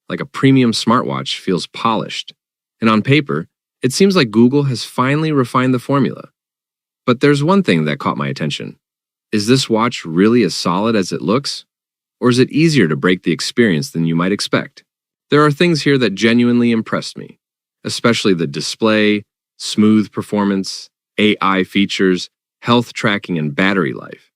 like a premium smartwatch, feels polished. And on paper, it seems like Google has finally refined the formula. But there's one thing that caught my attention. Is this watch really as solid as it looks? Or is it easier to break the experience than you might expect? There are things here that genuinely impressed me, especially the display, smooth performance, AI features, health tracking, and battery life.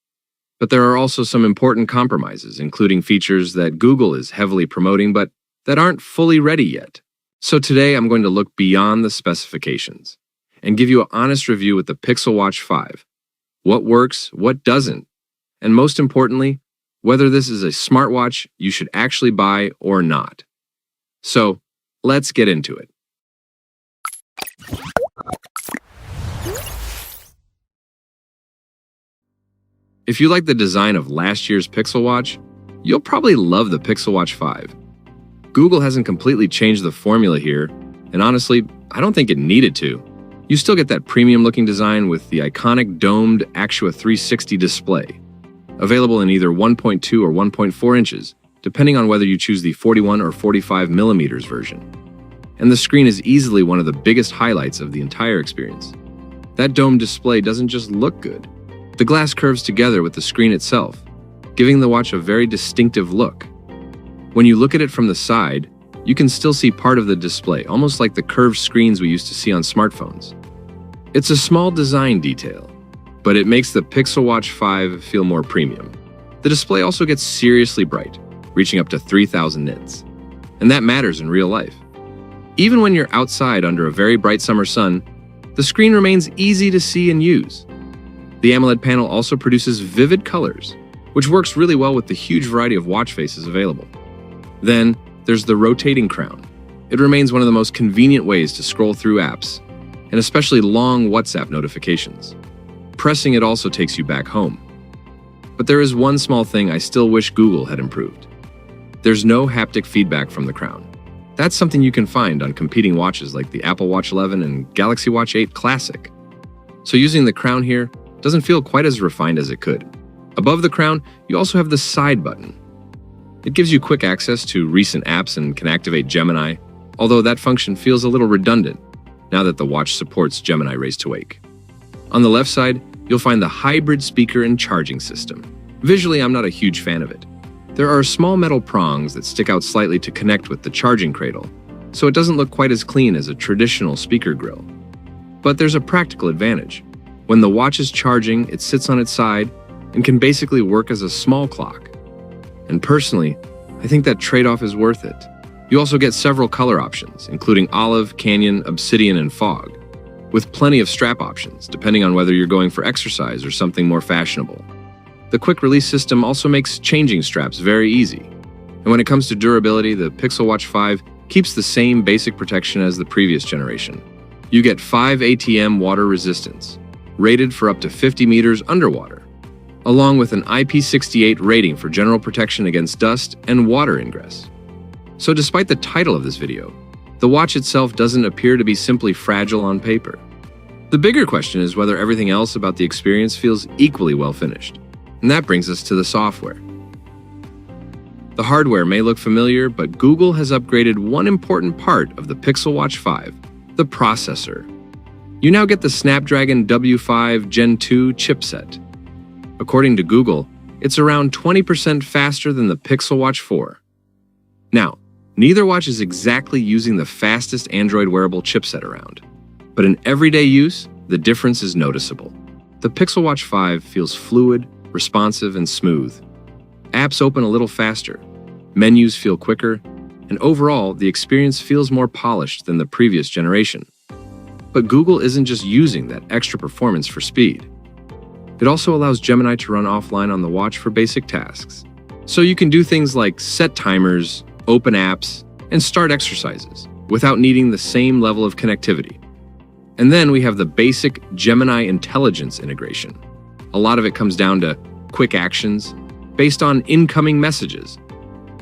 But there are also some important compromises, including features that Google is heavily promoting but that aren't fully ready yet. So today I'm going to look beyond the specifications and give you an honest review with the Pixel Watch 5. What works, what doesn't, and most importantly, whether this is a smartwatch you should actually buy or not. So, let's get into it. If you like the design of last year's Pixel Watch, you'll probably love the Pixel Watch 5. Google hasn't completely changed the formula here, and honestly, I don't think it needed to. You still get that premium-looking design with the iconic domed Actua 360 display, available in either 1.2 or 1.4 inches, depending on whether you choose the 41 or 45 millimeters version. And the screen is easily one of the biggest highlights of the entire experience. That domed display doesn't just look good. The glass curves together with the screen itself, giving the watch a very distinctive look. When you look at it from the side, you can still see part of the display, almost like the curved screens we used to see on smartphones. It's a small design detail, but it makes the Pixel Watch 5 feel more premium. The display also gets seriously bright, reaching up to 3,000 nits. And that matters in real life. Even when you're outside under a very bright summer sun, the screen remains easy to see and use. The AMOLED panel also produces vivid colors, which works really well with the huge variety of watch faces available. Then, there's the rotating crown. It remains one of the most convenient ways to scroll through apps, and especially long WhatsApp notifications. Pressing it also takes you back home. But there is one small thing I still wish Google had improved. There's no haptic feedback from the crown. That's something you can find on competing watches like the Apple Watch 11 and Galaxy Watch 8 Classic. So using the crown here doesn't feel quite as refined as it could. Above the crown, you also have the side button. It gives you quick access to recent apps and can activate Gemini, although that function feels a little redundant now that the watch supports Gemini Raise to Wake. On the left side, you'll find the hybrid speaker and charging system. Visually, I'm not a huge fan of it. There are small metal prongs that stick out slightly to connect with the charging cradle, so it doesn't look quite as clean as a traditional speaker grill. But there's a practical advantage. When the watch is charging, it sits on its side and can basically work as a small clock. And personally, I think that trade-off is worth it. You also get several color options, including olive, canyon, obsidian, and fog, with plenty of strap options, depending on whether you're going for exercise or something more fashionable. The quick release system also makes changing straps very easy. And when it comes to durability, the Pixel Watch 5 keeps the same basic protection as the previous generation. You get 5 ATM water resistance, rated for up to 50 meters underwater, along with an IP68 rating for general protection against dust and water ingress. So despite the title of this video, the watch itself doesn't appear to be simply fragile on paper. The bigger question is whether everything else about the experience feels equally well finished. And that brings us to the software. The hardware may look familiar, but Google has upgraded one important part of the Pixel Watch 5, the processor. You now get the Snapdragon W5 Gen 2 chipset. According to Google, it's around 20% faster than the Pixel Watch 4. Now, neither watch is exactly using the fastest Android wearable chipset around, but in everyday use, the difference is noticeable. The Pixel Watch 5 feels fluid, responsive, and smooth. Apps open a little faster, menus feel quicker, and overall, the experience feels more polished than the previous generation. But Google isn't just using that extra performance for speed. It also allows Gemini to run offline on the watch for basic tasks. So you can do things like set timers, open apps, and start exercises without needing the same level of connectivity. And then we have the basic Gemini intelligence integration. A lot of it comes down to quick actions based on incoming messages.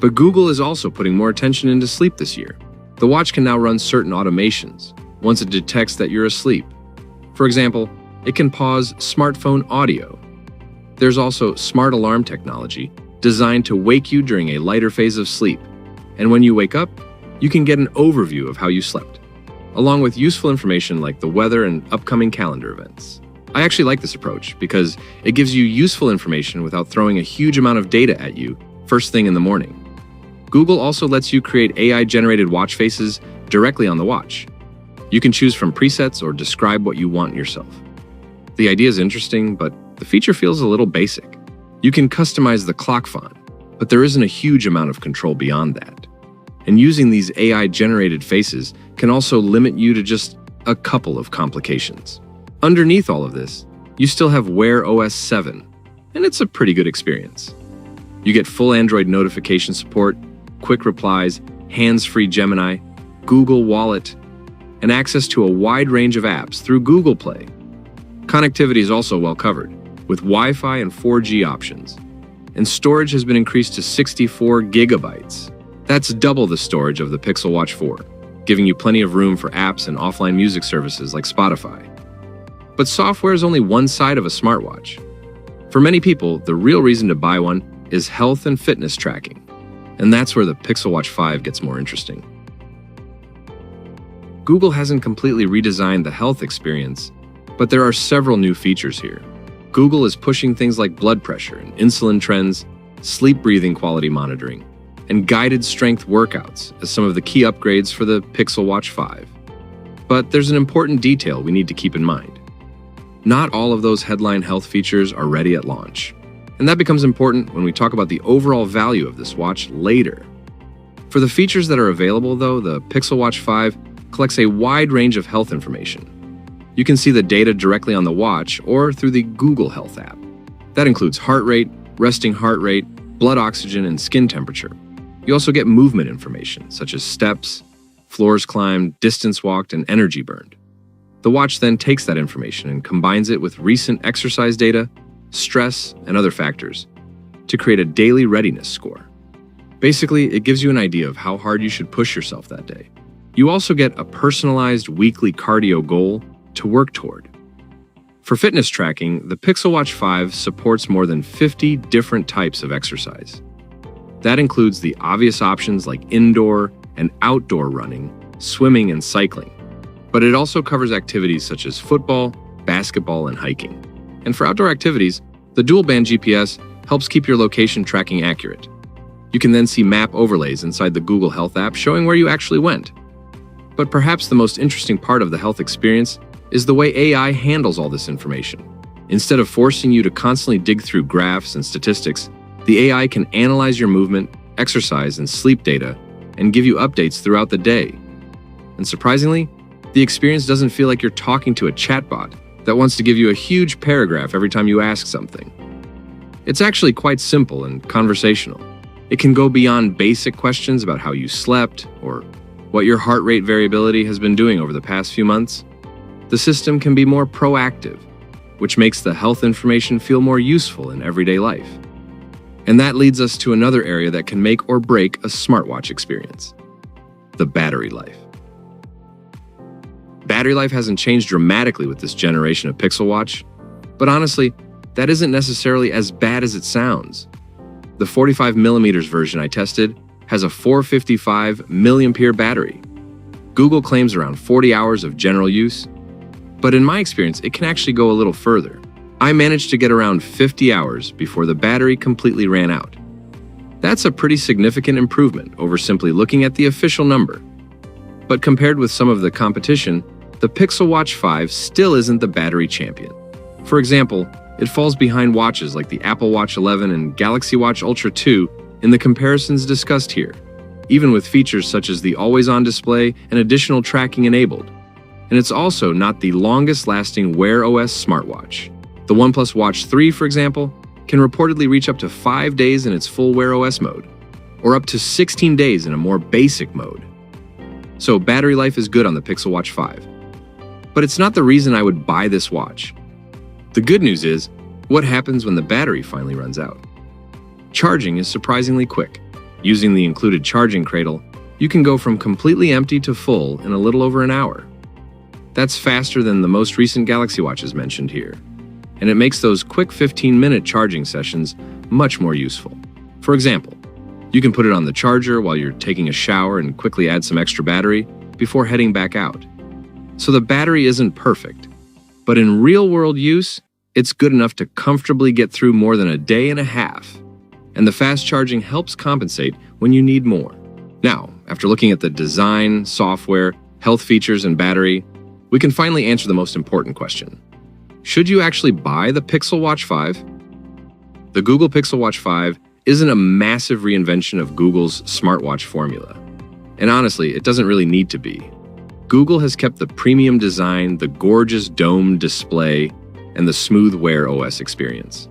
But Google is also putting more attention into sleep this year. The watch can now run certain automations once it detects that you're asleep. For example, it can pause smartphone audio. There's also smart alarm technology designed to wake you during a lighter phase of sleep. And when you wake up, you can get an overview of how you slept, along with useful information like the weather and upcoming calendar events. I actually like this approach because it gives you useful information without throwing a huge amount of data at you first thing in the morning. Google also lets you create AI-generated watch faces directly on the watch. You can choose from presets or describe what you want yourself. The idea is interesting, but the feature feels a little basic. You can customize the clock font, but there isn't a huge amount of control beyond that. And using these AI-generated faces can also limit you to just a couple of complications. Underneath all of this, you still have Wear OS 7, and it's a pretty good experience. You get full Android notification support, quick replies, hands-free Gemini, Google Wallet, and access to a wide range of apps through Google Play. Connectivity is also well covered, with Wi-Fi and 4G options. And storage has been increased to 64 gigabytes. That's double the storage of the Pixel Watch 4, giving you plenty of room for apps and offline music services like Spotify. But software is only one side of a smartwatch. For many people, the real reason to buy one is health and fitness tracking. And that's where the Pixel Watch 5 gets more interesting. Google hasn't completely redesigned the health experience, but there are several new features here. Google is pushing things like blood pressure and insulin trends, sleep breathing quality monitoring, and guided strength workouts as some of the key upgrades for the Pixel Watch 5. But there's an important detail we need to keep in mind. Not all of those headline health features are ready at launch. And that becomes important when we talk about the overall value of this watch later. For the features that are available, though, the Pixel Watch 5 collects a wide range of health information. You can see the data directly on the watch or through the Google Health app. That includes heart rate, resting heart rate, blood oxygen, and skin temperature. You also get movement information, such as steps, floors climbed, distance walked, and energy burned. The watch then takes that information and combines it with recent exercise data, stress, and other factors to create a daily readiness score. Basically, it gives you an idea of how hard you should push yourself that day. You also get a personalized weekly cardio goal to work toward. For fitness tracking, the Pixel Watch 5 supports more than 50 different types of exercise. That includes the obvious options like indoor and outdoor running, swimming, and cycling. But it also covers activities such as football, basketball, and hiking. And for outdoor activities, the dual-band GPS helps keep your location tracking accurate. You can then see map overlays inside the Google Health app showing where you actually went. But perhaps the most interesting part of the health experience is the way AI handles all this information. Instead of forcing you to constantly dig through graphs and statistics, the AI can analyze your movement, exercise, and sleep data and give you updates throughout the day. And surprisingly, the experience doesn't feel like you're talking to a chatbot that wants to give you a huge paragraph every time you ask something. It's actually quite simple and conversational. It can go beyond basic questions about how you slept or what your heart rate variability has been doing over the past few months. The system can be more proactive, which makes the health information feel more useful in everyday life. And that leads us to another area that can make or break a smartwatch experience: the battery life. Battery life hasn't changed dramatically with this generation of Pixel Watch, but honestly, that isn't necessarily as bad as it sounds. The 45mm version I tested has a 455 mAh battery. Google claims around 40 hours of general use, but in my experience, it can actually go a little further. I managed to get around 50 hours before the battery completely ran out. That's a pretty significant improvement over simply looking at the official number. But compared with some of the competition, the Pixel Watch 5 still isn't the battery champion. For example, it falls behind watches like the Apple Watch 11 and Galaxy Watch Ultra 2 in the comparisons discussed here, even with features such as the always-on display and additional tracking enabled. And it's also not the longest-lasting Wear OS smartwatch. The OnePlus Watch 3, for example, can reportedly reach up to 5 days in its full Wear OS mode, or up to 16 days in a more basic mode. So battery life is good on the Pixel Watch 5. But it's not the reason I would buy this watch. The good news is, what happens when the battery finally runs out? Charging is surprisingly quick. Using the included charging cradle, you can go from completely empty to full in a little over an hour. That's faster than the most recent Galaxy Watches mentioned here, and it makes those quick 15-minute charging sessions much more useful. For example, You can put it on the charger while you're taking a shower and quickly add some extra battery before heading back out. So the battery isn't perfect, but in real-world use, it's good enough to comfortably get through more than a day and a half. And the fast charging helps compensate when you need more. Now, after looking at the design, software, health features, and battery, we can finally answer the most important question. Should you actually buy the Pixel Watch 5? The Google Pixel Watch 5 isn't a massive reinvention of Google's smartwatch formula. And honestly, it doesn't really need to be. Google has kept the premium design, the gorgeous domed display, and the smooth Wear OS experience.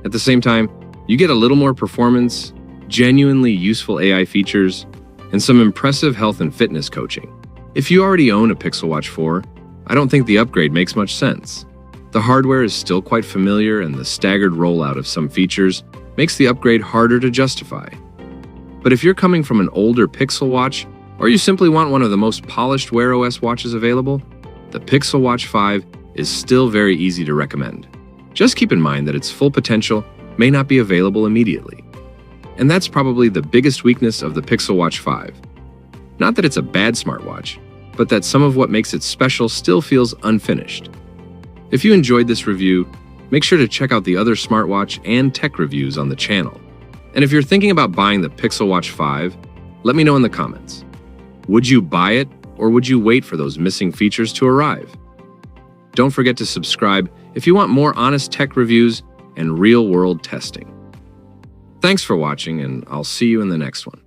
At the same time, you get a little more performance, genuinely useful AI features, and some impressive health and fitness coaching. If you already own a Pixel Watch 4, I don't think the upgrade makes much sense. The hardware is still quite familiar, and the staggered rollout of some features makes the upgrade harder to justify. But if you're coming from an older Pixel Watch, or you simply want one of the most polished Wear OS watches available, the Pixel Watch 5 is still very easy to recommend. Just keep in mind that its full potential may not be available immediately. And that's probably the biggest weakness of the Pixel Watch 5. Not that it's a bad smartwatch, but that some of what makes it special still feels unfinished. If you enjoyed this review, make sure to check out the other smartwatch and tech reviews on the channel. And if you're thinking about buying the Pixel Watch 5, let me know in the comments. Would you buy it, or would you wait for those missing features to arrive? Don't forget to subscribe if you want more honest tech reviews and real-world testing. Thanks for watching, and I'll see you in the next one.